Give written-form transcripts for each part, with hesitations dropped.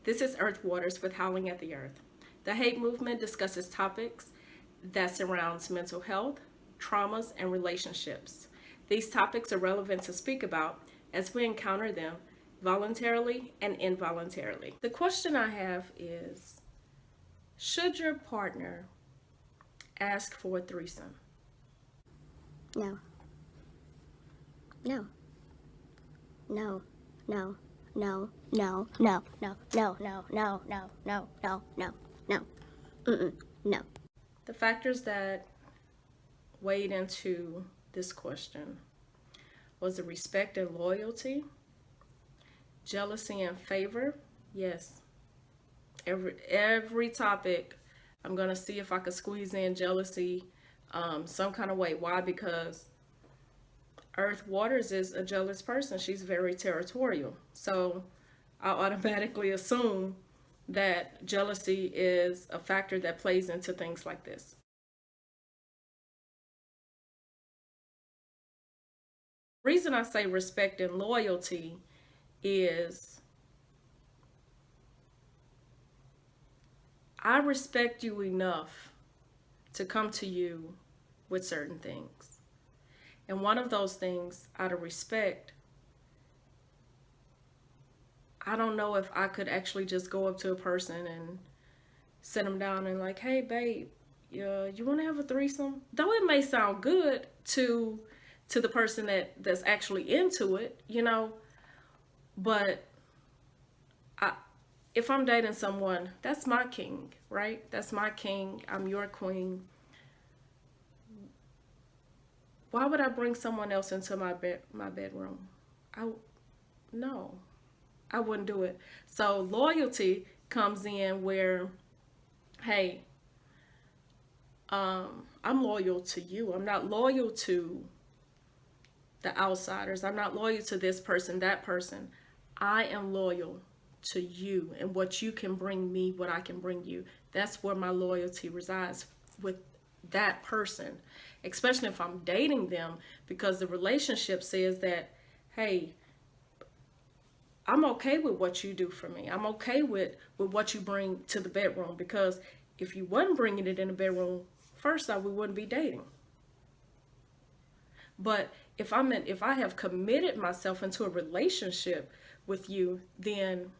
This is Earth Waters with Howling at the Earth. The H.A.T.E movement discusses topics that surrounds mental health, traumas, and relationships. These topics are relevant to speak about as we encounter them voluntarily and involuntarily. The question I have is, should your partner ask for a threesome? No. No. No. No. No. No. No. No. No. No. No. No. No. No. No. No. No. The factors that weighed into this question was the respect and loyalty, jealousy and favor. Yes, every topic, I'm gonna see if I could squeeze in jealousy some kind of way. Why? Because Earth Waters is a jealous person. She's very territorial. So I automatically assume that jealousy is a factor that plays into things like this. The reason I say respect and loyalty is I respect you enough to come to you with certain things. And one of those things, out of respect, I don't know if I could actually just go up to a person and sit them down and like, hey, babe, you want to have a threesome? Though it may sound good to the person that's actually into it, but if I'm dating someone, that's my king, right? That's my king. I'm your queen. Why would I bring someone else into my bedroom? No, I wouldn't do it. So loyalty comes in where, hey, I'm loyal to you. I'm not loyal to the outsiders. I'm not loyal to this person, that person. I am loyal to you and what you can bring me, what I can bring you. That's where my loyalty resides with that person, especially if I'm dating them, because the relationship says that, hey, I'm okay with what you do for me. I'm okay with what you bring to the bedroom, because if you wasn't bringing it in the bedroom, first off, we wouldn't be dating. But if I have committed myself into a relationship with you, then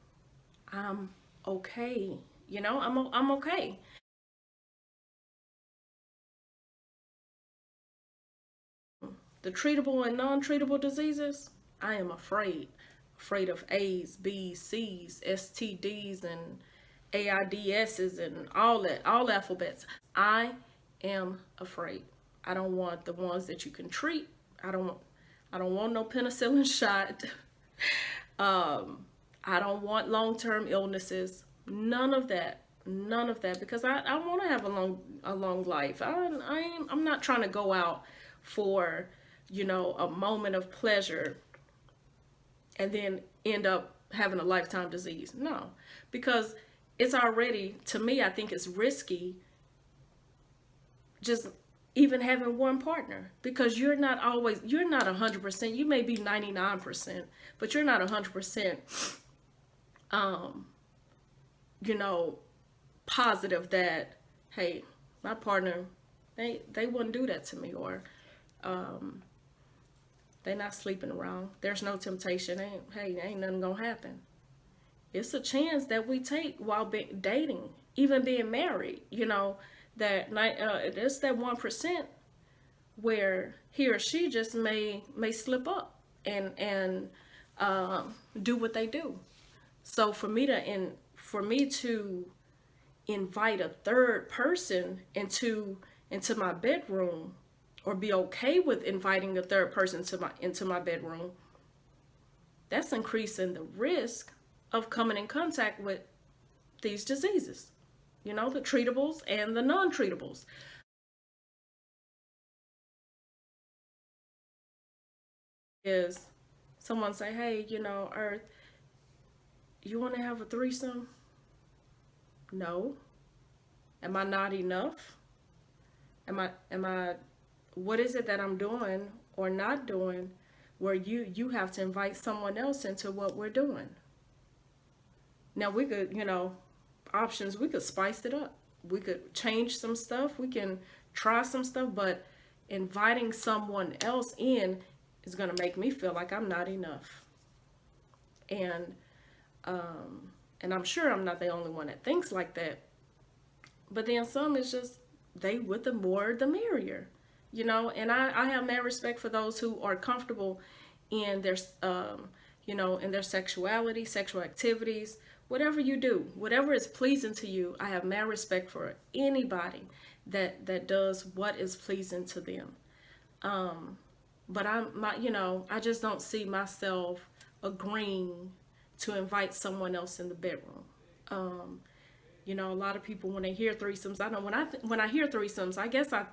I'm okay. I'm okay. The treatable and non-treatable diseases, I am afraid of A's, B's, C's, STDs, and AIDSs, and all alphabets. I am afraid. I don't want the ones that you can treat. I don't want no penicillin shot. I don't want long-term illnesses. None of that. None of that, because I want to have a long life. I'm not trying to go out for a moment of pleasure and then end up having a lifetime disease. No, because it's already, to me, I think it's risky just even having one partner, because you're not 100%. You may be 99%, but you're not 100% positive that, hey, my partner, they wouldn't do that to me, or they're not sleeping around. There's no temptation. Ain't nothing gonna happen. It's a chance that we take while dating, even being married. That there's that 1% where he or she just may slip up and do what they do. So for me to invite a third person into my bedroom, or be okay with inviting a third person into my bedroom, that's increasing the risk of coming in contact with these diseases, the treatables and the non-treatables. Is someone say, hey, Earth, you want to have a threesome? No. Am I not enough? Am I what is it that I'm doing or not doing where you have to invite someone else into what we're doing? Now we could, options, we could spice it up. We could change some stuff. We can try some stuff, but inviting someone else in is going to make me feel like I'm not enough. And and I'm sure I'm not the only one that thinks like that. But then some is just they with the more the merrier, And I have mad respect for those who are comfortable in their in their sexuality, sexual activities, whatever you do, whatever is pleasing to you. I have mad respect for anybody that does what is pleasing to them. But I just don't see myself agreeing to invite someone else in the bedroom. Um, a lot of people when they hear threesomes, I know when I hear threesomes, I guess I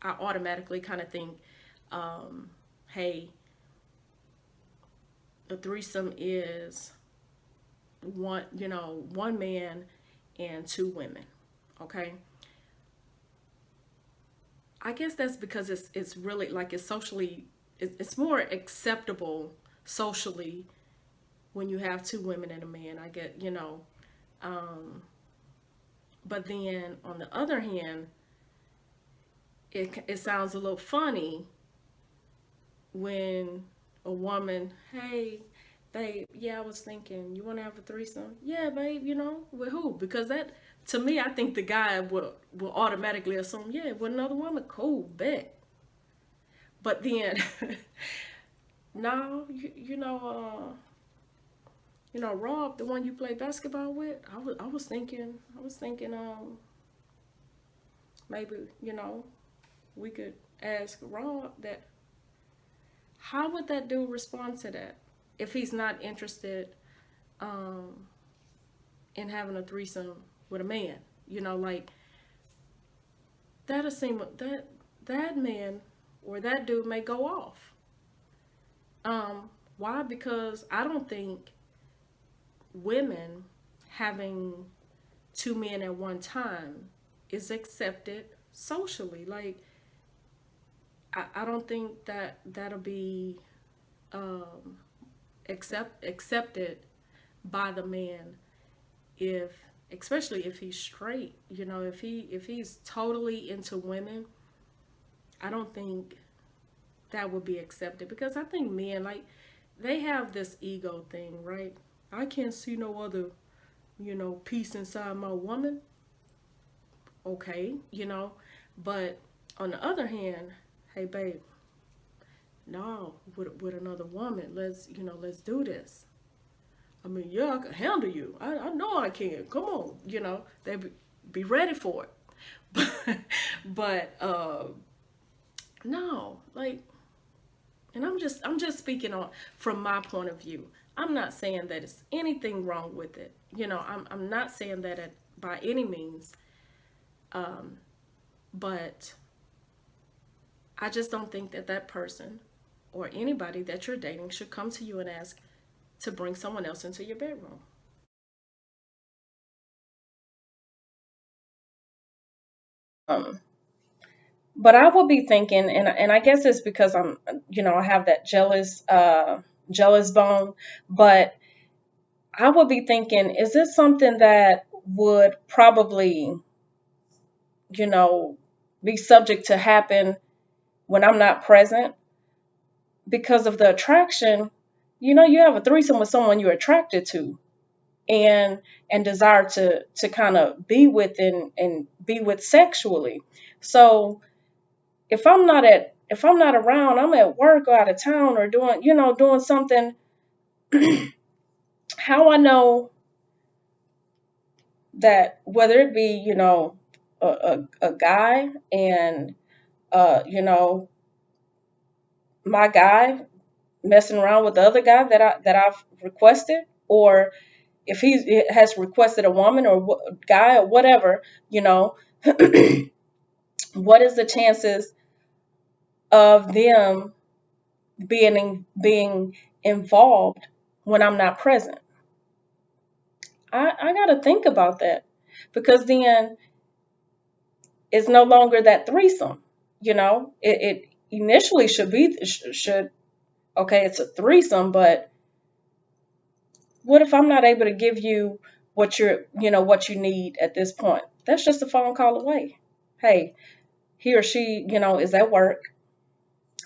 automatically kind of think, hey, a threesome is one man and two women. Okay. I guess that's because it's really like it's socially it's more acceptable socially when you have two women and a man. I get um, but then on the other hand, it sounds a little funny when a woman, hey, babe, yeah, I was thinking, you want to have a threesome? Yeah, babe, with who? Because that, to me, I think the guy will automatically assume, yeah, with another woman, cool, bet. But then, no, Rob, the one you play basketball with, I was thinking, maybe, we could ask Rob that. How would that dude respond to that if he's not interested um, in having a threesome with a man? Like that'll seem that man or that dude may go off. Why? Because I don't think women having two men at one time is accepted socially. Like I don't think that'll be um, accepted by the man if especially if he's straight, if he's totally into women. I don't think that would be accepted because I think men, like, they have this ego thing, right? I can't see no other piece inside my woman. Okay, but on the other hand, hey babe, no, with another woman, let's do this. I mean, yeah, I can handle you. I know I can. Come on, they be ready for it. But no, like, and I'm just speaking on from my point of view. I'm not saying that it's anything wrong with it. I'm not saying that by any means. Um, but I just don't think that person or anybody that you're dating should come to you and ask to bring someone else into your bedroom. Um, but I will be thinking, and I guess it's because I have that jealous bone. But I would be thinking, is this something that would probably, you know, be subject to happen when I'm not present because of the attraction? You have a threesome with someone you're attracted to and desire to kind of be with and be with sexually. So if I'm not around, I'm at work or out of town or doing something, how I know that whether it be, a guy and you know, my guy messing around with the other guy that I've requested, or if he has requested a woman or guy or whatever, you know, what is the chances of them being involved when I'm not present? I got to think about that because then it's no longer that threesome. It initially should okay, it's a threesome, but what if I'm not able to give you what what you need at this point. That's just a phone call away. Hey, he or she, is at work.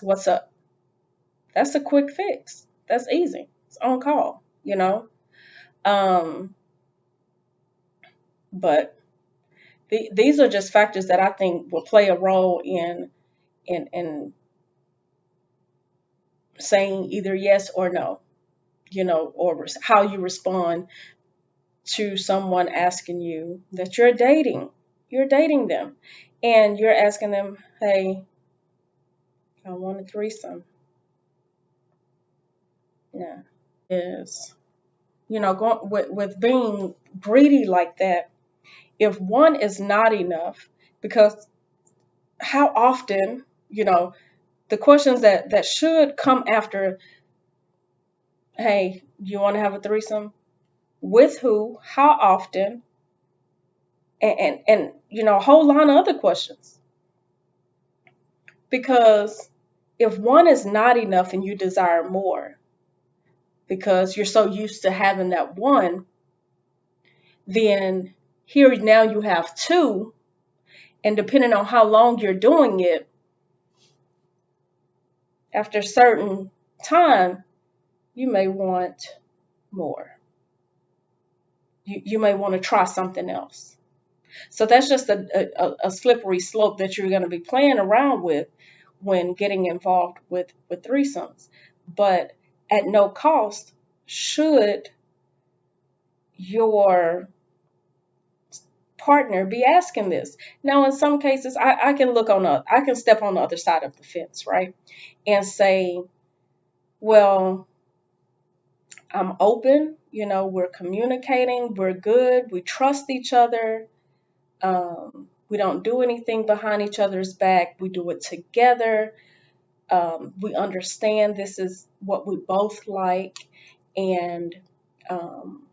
What's up? That's a quick fix. That's easy. It's on call. Um, but these are just factors that I think will play a role in saying either yes or no, or how you respond to someone asking you that you're dating them, and you're asking them, hey, I want a threesome. Yeah, is going with being greedy like that. If one is not enough, because how often, the questions that should come after, hey, do you want to have a threesome? With who? How often? And a whole lot of other questions. Because if one is not enough and you desire more, because you're so used to having that one, then here now you have two, and depending on how long you're doing it, after a certain time, you may want more. You may want to try something else. So that's just a slippery slope that you're going to be playing around with when getting involved with threesomes. But at no cost should your partner be asking this. Now, in some cases, I can I can step on the other side of the fence, right? And say, well, I'm open, we're communicating, we're good, we trust each other. We don't do anything behind each other's back. We do it together. We understand this is what we both like, and um,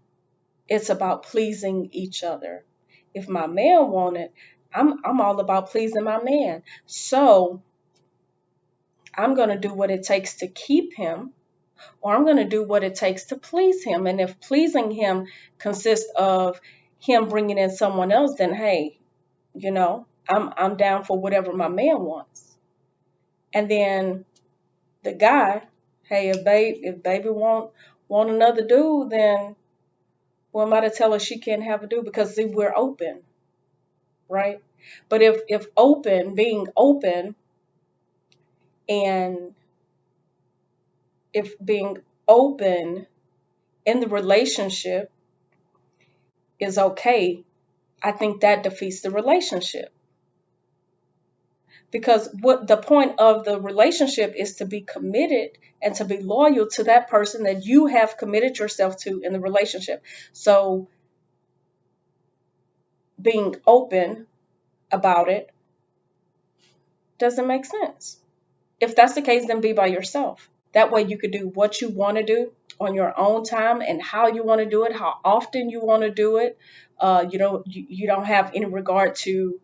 it's about pleasing each other. If my man wanted, I'm all about pleasing my man. So I'm going to do what it takes to keep him, or I'm going to do what it takes to please him. And if pleasing him consists of him bringing in someone else, then hey, I'm down for whatever my man wants. And then the guy, hey, if baby want another dude, then what am I to tell her she can't have a dude? Because see, we're open, right? But if being open, and if being open in the relationship is okay, I think that defeats the relationship. Because what the point of the relationship is to be committed and to be loyal to that person that you have committed yourself to in the relationship. So being open about it doesn't make sense. If that's the case, then be by yourself. That way you could do what you want to do on your own time and how you want to do it, how often you want to do it. You don't have any regard to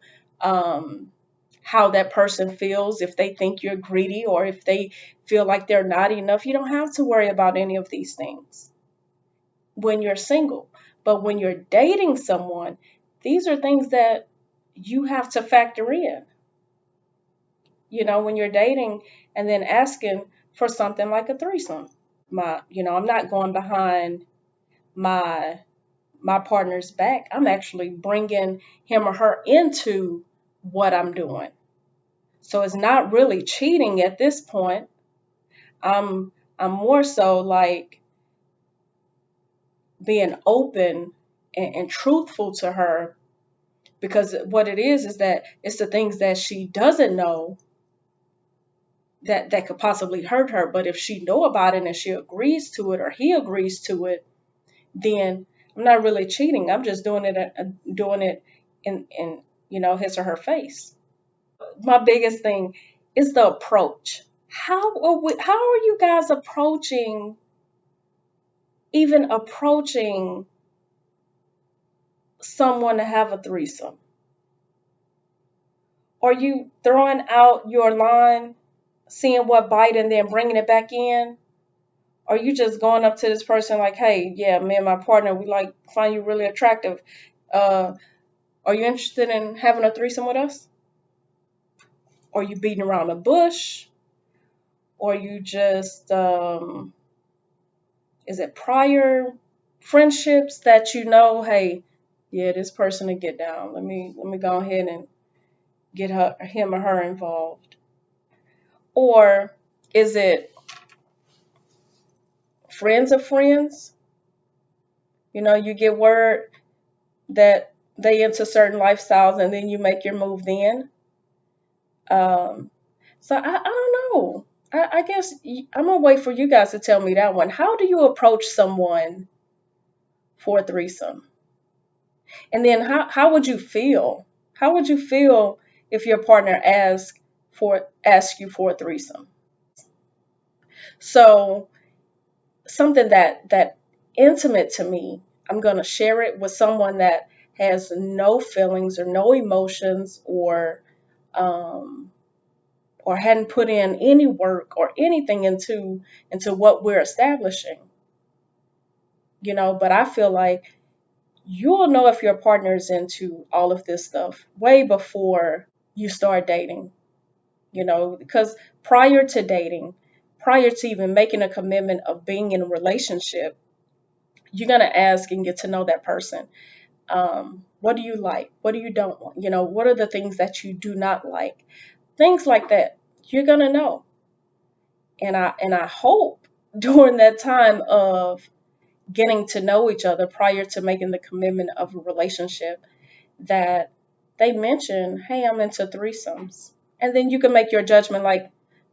how that person feels, if they think you're greedy or if they feel like they're not enough. You don't have to worry about any of these things when you're single. But when you're dating someone, these are things that you have to factor in. When you're dating and then asking for something like a threesome. I'm not going behind my my partner's back. I'm actually bringing him or her into what I'm doing. So it's not really cheating at this point. I'm more so like being open and truthful to her, because what it is that it's the things that she doesn't know that could possibly hurt her. But if she know about it and she agrees to it or he agrees to it, then I'm not really cheating. I'm just doing it in his or her face. My biggest thing is the approach. How are you guys approaching someone to have a threesome? Are you throwing out your line, seeing what bite, and then bringing it back in? Are you just going up to this person like, hey, yeah, me and my partner, we like find you really attractive. Uh, are you interested in having a threesome with us? Are you beating around the bush? Or you just is it prior friendships that you know, hey, yeah, this person to get down. Let me go ahead and get him or her involved. Or is it friends of friends? You know, you get word that they into certain lifestyles and then you make your move then. Um, so I don't know. I guess I'm gonna wait for you guys to tell me that one. How do you approach someone for a threesome? And then how would you feel? How would you feel if your partner asks you for a threesome? So something that intimate to me, I'm gonna share it with someone that has no feelings or no emotions um, or hadn't put in any work or anything into what we're establishing. You know, but I feel like you'll know if your partner is into all of this stuff way before you start dating, you know, because prior to dating, prior to even making a commitment of being in a relationship, you're going to ask and get to know that person. What do you like? What do you don't want? You know, what are the things that you do not like? Things like that. You're going to know. And I hope during that time of getting to know each other prior to making the commitment of a relationship that they mention, hey, I'm into threesomes. And then you can make your judgment like,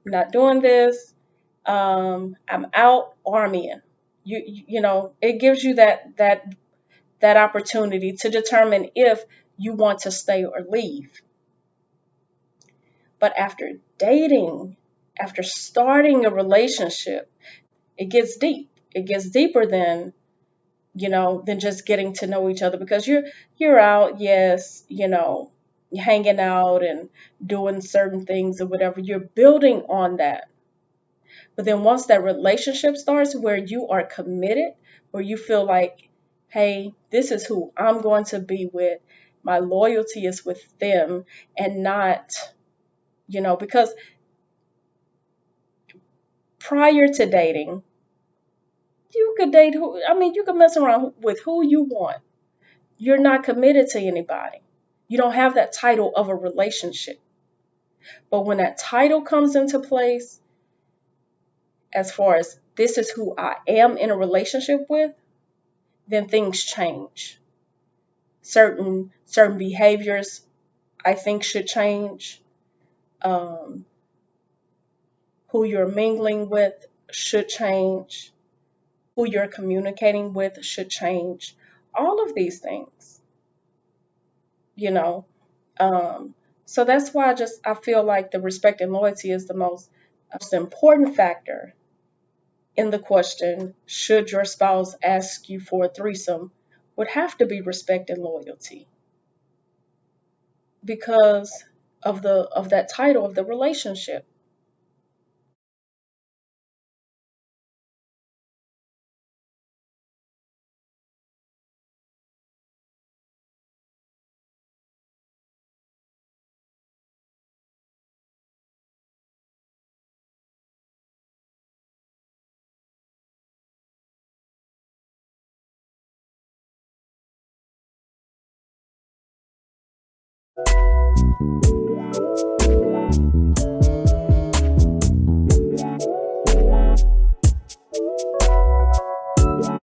I'm not doing this, I'm out or I'm in. You know, it gives you that opportunity to determine if you want to stay or leave. But after dating, after starting a relationship, it gets deep. It gets deeper than just getting to know each other because you're out, yes, hanging out and doing certain things or whatever. You're building on that. But then once that relationship starts where you are committed, where you feel like, hey, this is who I'm going to be with, my loyalty is with them and not, because prior to dating, you could date you could mess around with who you want. You're not committed to anybody. You don't have that title of a relationship. But when that title comes into place, as far as this is who I am in a relationship with, then things change. Certain behaviors I think should change. Um, who you're mingling with should change. Who you're communicating with should change. All of these things, you know. Um, so that's why I feel like the respect and loyalty is the most important factor in the question, should your spouse ask you for a threesome, would have to be respect and loyalty because of that title of the relationship.